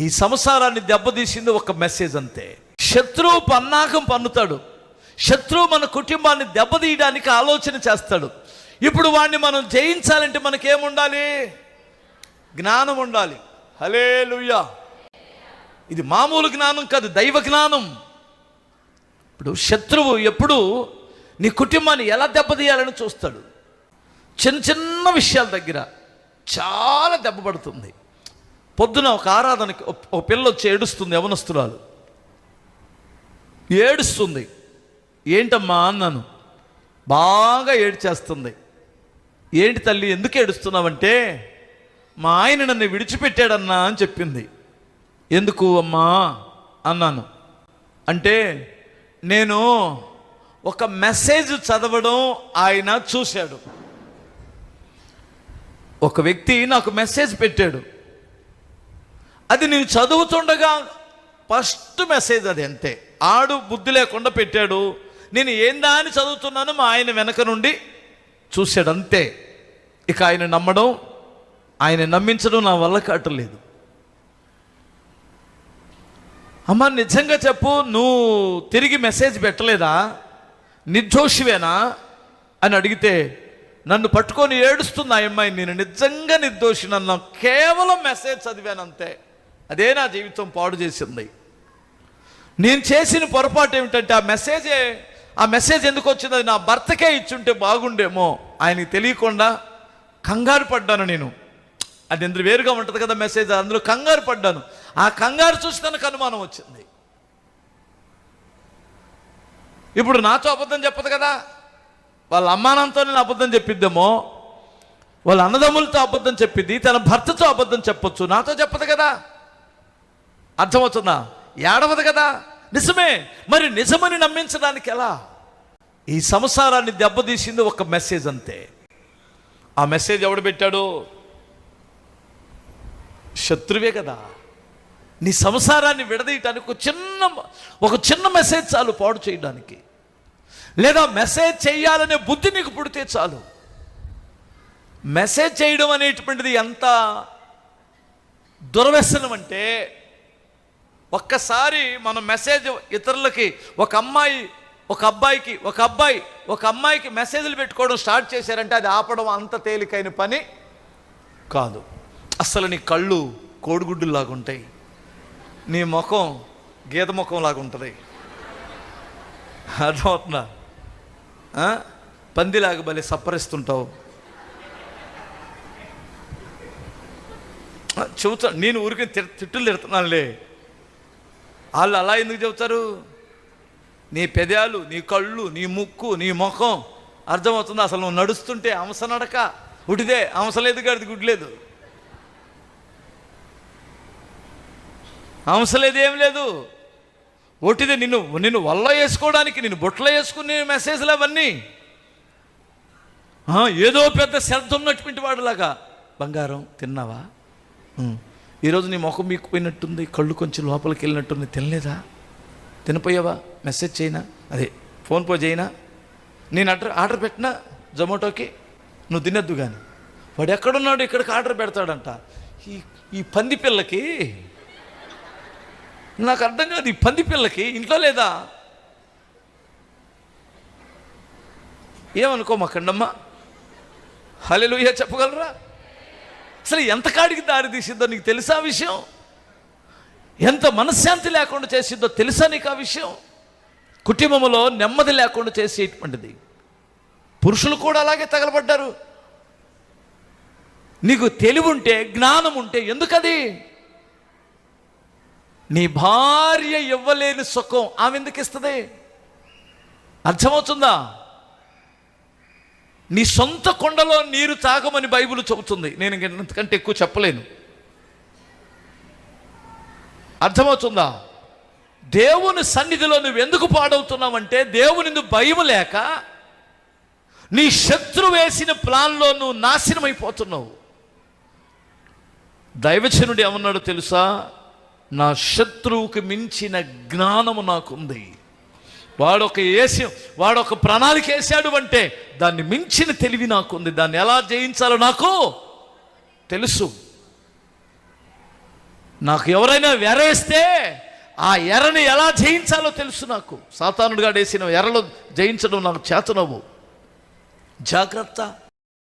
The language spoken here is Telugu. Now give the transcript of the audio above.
ఈ సంసారాన్ని దెబ్బతీసింది ఒక మెసేజ్ అంతే. శత్రువు పన్నాగం పన్నుతాడు. శత్రువు మన కుటుంబాన్ని దెబ్బతీయడానికి ఆలోచన చేస్తాడు. ఇప్పుడు వాడిని మనం జయించాలంటే మనకేముండాలి? జ్ఞానం ఉండాలి. హల్లెలూయా. ఇది మామూలు జ్ఞానం కాదు, దైవ జ్ఞానం. ఇప్పుడు శత్రువు ఎప్పుడు నీ కుటుంబాన్ని ఎలా దెబ్బతీయాలని చూస్తాడు. చిన్న చిన్న విషయాల దగ్గర చాలా దెబ్బ పడుతుంది. పొద్దున ఒక ఆరాధనకి ఒక పిల్ల వచ్చి ఏడుస్తుంది, యవనస్తురాలు ఏడుస్తుంది. ఏంటమ్మా అన్నాను. బాగా ఏడ్చేస్తుంది. ఏంటి తల్లి ఎందుకు ఏడుస్తున్నావంటే, మా ఆయన నన్ను విడిచిపెట్టాడన్నా అని చెప్పింది. ఎందుకు అమ్మా అన్నాను. అంటే నేను ఒక మెసేజ్ చదవడం ఆయన చూశాడు. ఒక వ్యక్తి నాకు మెసేజ్ పెట్టాడు. అది నేను చదువుతుండగా ఫస్ట్ మెసేజ్ అది అంతే. ఆడు బుద్ధి లేకుండా పెట్టాడు. నేను ఏందా అని చదువుతున్నాను, మా ఆయన వెనక నుండి చూశాడు అంతే. ఇక ఆయన నమ్మడం, ఆయన నమ్మించడం నా వల్ల కావట్లేదు. అమ్మ నిజంగా చెప్పు, నువ్వు తిరిగి మెసేజ్ పెట్టలేదా, నిర్దోషివేనా అని అడిగితే నన్ను పట్టుకొని ఏడుస్తుంది ఆ అమ్మాయి. నేను నిజంగా నిర్దోషినన్నా, కేవలం మెసేజ్ చదివాను అంతే. అదే నా జీవితం పాడు చేసింది. నేను చేసిన పొరపాటు ఏమిటంటే ఆ మెసేజ్ ఎందుకు వచ్చింది, అది నా భర్తకే ఇచ్చుంటే బాగుండేమో, ఆయనకి తెలియకుండా కంగారు పడ్డాను నేను. అది ఎందుకు వేరుగా ఉంటుంది కదా మెసేజ్, అందులో కంగారు పడ్డాను. ఆ కంగారు చూసి తనకు అనుమానం వచ్చింది. ఇప్పుడు నాతో అబద్ధం చెప్పదు కదా, వాళ్ళ అమ్మానంతో నేను అబద్ధం చెప్పిద్దేమో, వాళ్ళ అన్నదమ్ములతో అబద్ధం చెప్పిద్ది, తన భర్తతో అబద్ధం చెప్పొచ్చు, నాతో చెప్పదు కదా. అర్థమవుతుందా? ఏడవదు కదా. నిజమే. మరి నిజమని నమ్మించడానికి ఎలా? ఈ సంసారాన్ని దెబ్బతీసింది ఒక మెసేజ్ అంతే. ఆ మెసేజ్ ఎవడు పెట్టాడు? శత్రువే కదా. నీ సంసారాన్ని విడదీయటానికి ఒక చిన్న మెసేజ్ చాలు పాడు చేయడానికి. లేదా మెసేజ్ చేయాలనే బుద్ధి నీకు పుడితే చాలు. మెసేజ్ చేయడం అనేటువంటిది ఎంత దుర్వ్యసనం అంటే, ఒక్కసారి మనం మెసేజ్ ఇతరులకి, ఒక అమ్మాయికి మెసేజ్లు పెట్టుకోవడం స్టార్ట్ చేశారంటే అది ఆపడం అంత తేలికైన పని కాదు. అసలు నీ కళ్ళు కోడిగుడ్డులాగా ఉంటాయి, నీ ముఖం గీత ముఖం లాగా ఉంటుంది. అర్థమవుతుందా? పందిలాగా భలే సప్పరిస్తుంటావు. చెబుతా, నేను ఊరికి తిట్టులు తిడుతున్నానులే. వాళ్ళు అలా ఎందుకు చెబుతారు? నీ పెదాలు, నీ కళ్ళు, నీ ముక్కు, నీ ముఖం అర్థమవుతుంది. అసలు నువ్వు నడుస్తుంటే అంశ నడక ఉడిదే, అంశలేదు గడిది గుడ్లేదు, అంశలేదు ఏం లేదు, ఒట్టిదే. నిన్ను వల్ల వేసుకోవడానికి, నిన్ను బొట్లో వేసుకునే మెసేజ్లు అవన్నీ. ఏదో పెద్ద శ్రద్ధ ఉన్నటువంటి వాడులాగా, బంగారం తిన్నావా, ఈరోజు నీ ముఖం మీకుపోయినట్టుంది, కళ్ళు కొంచెం లోపలికి వెళ్ళినట్టుంది, తినలేదా, తినపోయావా, మెసేజ్ చేయనా, అదే ఫోన్పే చేయనా, నేను ఆర్డర్ పెట్టినా జొమాటోకి, నువ్వు తినద్దు కానీ వాడు ఎక్కడున్నాడు ఇక్కడికి ఆర్డర్ పెడతాడంట. ఈ పంది పిల్లకి నాకు అర్థం కాదు. ఈ పంది పిల్లకి ఇంట్లో లేదా? ఏమనుకోమాకండమ్మా. హల్లెలూయా చెప్పగలరా? అసలు ఎంత కాడికి దారి తీసిద్దో నీకు తెలుసా విషయం? ఎంత మనశ్శాంతి లేకుండా చేసిద్దో తెలుసా నీకు ఆ విషయం? కుటుంబంలో నెమ్మది లేకుండా చేసేటువంటిది. పురుషులు కూడా అలాగే తగలబడ్డారు. నీకు తెలివి ఉంటే, జ్ఞానం ఉంటే ఎందుకది? నీ భార్య ఇవ్వలేని సుఖం ఆమె ఎందుకు ఇస్తుంది? అర్థమవుతుందా? నీ సొంత కొండలో నీరు తాగమని బైబిల్ చెబుతుంది. నేను ఇంతకంటే ఎక్కువ చెప్పలేను. అర్థమవుతుందా? దేవుని సన్నిధిలో నువ్వు ఎందుకు పాడవుతున్నావంటే, దేవుని భయం లేక నీ శత్రువు వేసిన ప్లాన్లో నువ్వు నాశనం అయిపోతున్నావు. దైవజనుడు ఏమన్నాడు తెలుసా? నా శత్రువుకి మించిన జ్ఞానము నాకుంది. వాడొక ప్రణాళిక వేసాడు అంటే దాన్ని మించిన తెలివి నాకుంది. దాన్ని ఎలా జయించాలో నాకు తెలుసు. నాకు ఎవరైనా ఎరేస్తే ఆ ఎరని ఎలా జయించాలో తెలుసు. నాకు సాతానుడిగా వేసిన ఎరలో జయించడం నాకు చేతనవు. జాగ్రత్త.